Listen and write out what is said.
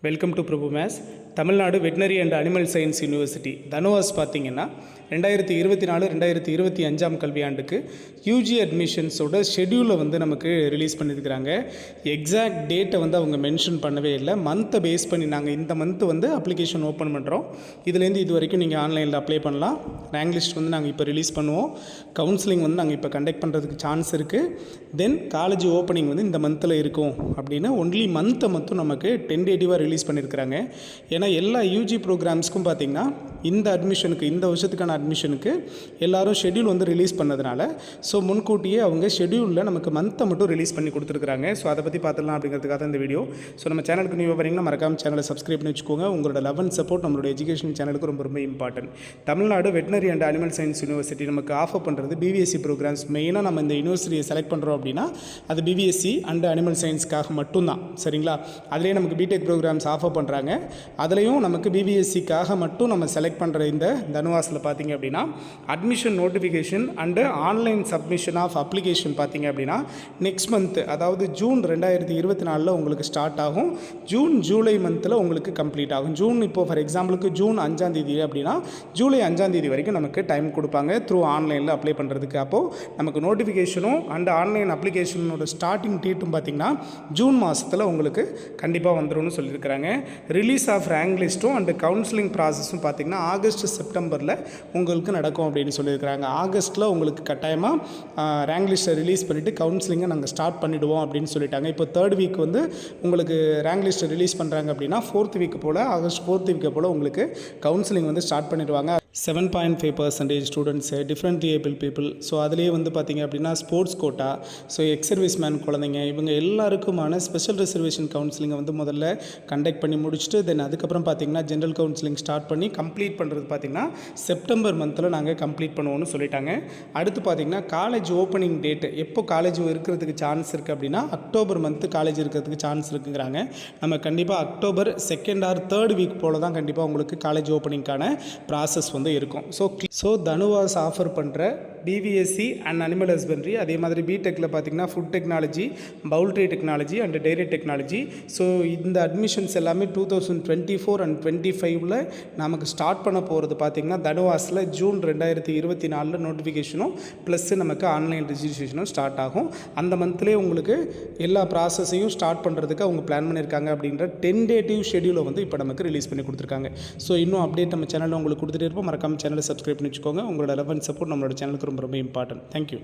Welcome to Prabhu மேஸ். Tamil Nadu veterinary and animal science university TANUVAS பார்த்திங்கன்னா 2024-2025 கல்வியாண்டுக்கு UG அட்மிஷன்ஸோட ஷெடியூலை நமக்கு ரிலீஸ் பண்ணியிருக்கிறாங்க. எக்ஸாக்ட் டேட்டை அவங்க மென்ஷன் பண்ணவே இல்லை. மந்த்தை பேஸ் பண்ணி நாங்கள் இந்த மந்த்து அப்ளிகேஷன் ஓப்பன் பண்ணுறோம். இதுலேருந்து இது வரைக்கும் நீங்கள் ஆன்லைனில் அப்ளை பண்ணலாம். ரேங்க் லிஸ்ட் நாங்கள் இப்போ ரிலீஸ் பண்ணுவோம். கவுன்சிலிங் நாங்கள் இப்போ கண்டக்ட் பண்ணுறதுக்கு சான்ஸ் இருக்குது. தென் காலேஜ் ஓப்பனிங் இந்த மந்தில் இருக்கும் அப்படின்னு ஒன்லி மந்த்தை மட்டும் நமக்கு டென்டேட்டிவாக ரிலீஸ் பண்ணியிருக்கிறாங்க. ஏன்னா எல்லா யூஜி ப்ரோக்ராம்ஸ்க்கும் பார்த்திங்கன்னா இந்த அட்மிஷனுக்கு இந்த வருஷத்துக்கான அட்மிஷனுக்கு எல்லோரும் ஷெடியூல் ரிலீஸ் பண்ணதுனால ஸோ முன்கூட்டியே அவங்க ஷெடியூலில் நமக்கு மந்த்தை மட்டும் ரிலீஸ் பண்ணி கொடுத்துருக்குறாங்க. ஸோ அதை பற்றி பார்த்துடலாம் அப்படிங்கிறதுக்காக இந்த வீடியோ. ஸோ நம்ம சேனலுக்கு நீங்கள் வரீங்கன்னா மறக்காம சேனலை சப்ஸ்கிரைப் பண்ணி வச்சுக்கோங்க. உங்களோட லவ் அண்ட் சப்போர்ட் நம்மளோட எஜுகேஷன் சேனலுக்கு ரொம்ப ரொம்ப important. Tamil Nadu veterinary and animal science university நமக்கு ஆஃபர் பண்ணுறது பிபிஎஸ்சி ப்ரோக்ராம்ஸ். மெயினாக நம்ம இந்த யூனிவர்சிட்டியை செலக்ட் பண்ணுறோம் அப்படின்னா அது பிபிஎஸ்சி அண்ட் அனிமல் சயின்ஸ்க்காக மட்டும்தான். சரிங்களா? அதிலே நமக்கு பிடெக் ப்ரோக்ராம்ஸ் ஆஃபர் பண்ணுறாங்க. அதுலேயும் நமக்கு பிபிஎஸ்சிக்காக மட்டும் நம்ம செலக்ட் பண்ணுற இந்த தனுவாஸில் பார்த்திங்க அப்படின்னா admission notification and online submission of application பார்த்திங்க அப்படின்னா நெக்ஸ்ட் மந்த்து, அதாவது ஜூன் 2024 உங்களுக்கு ஸ்டார்ட் ஆகும். ஜூலை மந்தில் உங்களுக்கு கம்ப்ளீட் ஆகும். இப்போது ஃபார் எக்ஸாம்பிளுக்கு ஜூன் 5ஆம் தேதி அப்படின்னா ஜூலை 5ஆம் தேதி வரைக்கும் நமக்கு டைம் கொடுப்பாங்க த்ரூ ஆன்லைனில் அப்ளை பண்ணுறதுக்கு. அப்போது நமக்கு நோட்டிஃபிகேஷனும் அண்ட் ஆன்லைன் அப்ளிகேஷனோட ஸ்டார்டிங் டேட்டும் பார்த்திங்கன்னா ஜூன் மாதத்தில் உங்களுக்கு கண்டிப்பாக வந்துடும்னு சொல்லியிருக்கிறாங்க. ரிலீஸ் ஆஃப் ரேங்க் லிஸ்ட்டும் அண்ட் கவுன்சிலிங் ப்ராசஸும் பார்த்திங்கன்னா ஆகஸ்ட் செப்டம்பரில் உங்களுக்கு நடக்கும் அப்படின்னு சொல்லியிருக்கிறாங்க. ஆகஸ்ட்டில் உங்களுக்கு கட்டாயமாக ரேங்க் லிஸ்ட்டை ரிலீஸ் பண்ணிவிட்டு கவுன்சிலிங்கை நாங்கள் ஸ்டார்ட் பண்ணிவிடுவோம் அப்படின்னு சொல்லிட்டாங்க. இப்போ தேர்ட் வீக் உங்களுக்கு ரேங்க் லிஸ்ட்டை ரிலீஸ் பண்ணுறாங்க அப்படின்னா ஃபோர்த் வீக் போல், ஆகஸ்ட் ஃபோர்த் வீக்கு போல் உங்களுக்கு கவுன்சிலிங் ஸ்டார்ட் பண்ணிடுவாங்க. 7.5% students, different able people. So அதிலே பார்த்திங்க அப்படின்னா sports quota, so ex service man குழந்தைங்க, இவங்க எல்லாருக்குமான ஸ்பெஷல் ரிசர்வேஷன் கவுன்சிலிங்கை முதல்ல கண்டக்ட் பண்ணி முடிச்சுட்டு தென் அதுக்கப்புறம் பார்த்திங்கன்னா ஜென்ரல் கவுன்சிலிங் ஸ்டார்ட் பண்ணி கம்ப்ளீட் பண்ணுறது பார்த்திங்கன்னா செப்டம்பர் மந்தில் நாங்கள் கம்ப்ளீட் பண்ணுவோம்னு சொல்லிட்டாங்க. அடுத்து பார்த்திங்கன்னா காலேஜ் ஓப்பனிங் டேட்டு எப்போ காலேஜ் இருக்கிறதுக்கு சான்ஸ் இருக்குது அப்படின்னா அக்டோபர் மந்த்து காலேஜ் இருக்கிறதுக்கு சான்ஸ் இருக்குங்கிறாங்க. நம்ம கண்டிப்பாக October 2nd or 3rd week போல் தான் கண்டிப்பாக உங்களுக்கு காலேஜ் ஓப்பனிங்கான ப்ராசஸ் இருக்கும். ஸோ தனுவாஸ் ஆஃபர் பண்ணுற பிபிஎஸ்சி அண்ட் அனிமல் ஹஸ்பண்ட்ரி, அதே மாதிரி பிடெக்கில் பார்த்திங்கன்னா food technology, poultry technology and dairy technology. So இந்த அட்மிஷன்ஸ் எல்லாமே 2024 and 2025 நமக்கு ஸ்டார்ட் பண்ண போகிறது பார்த்திங்கன்னா தனுவாஸில் ஜூன் 2024 நோட்டிஃபிகேஷனும் ப்ளஸ் நமக்கு ஆன்லைன் ரிஜிஸ்ட்ரேஷனும் ஸ்டார்ட் ஆகும். அந்த மந்த்லேயே உங்களுக்கு எல்லா ப்ராசஸையும் ஸ்டார்ட் பண்ணுறதுக்கு அவங்க பிளான் பண்ணியிருக்காங்க அப்படின்ற டென்டேட்டிவ் ஷெடியூலை இப்போ நமக்கு ரிலீஸ் பண்ணி கொடுத்துருக்காங்க. ஸோ இன்னும் அப்டேட் நம்ம சேனலில் உங்களுக்கு கொடுத்துட்டே இருப்போம். மறக்காம சேனலை சப்ஸ்கிரைப் பண்ணி வச்சுக்கோங்க. உங்களோட லவ் அண்ட் சப்போர்ட் நம்மளோட சேனலுக்கு ரொம்ப ரொம்ப இம்பார்ட்டன்ட். தேங்க்யூ.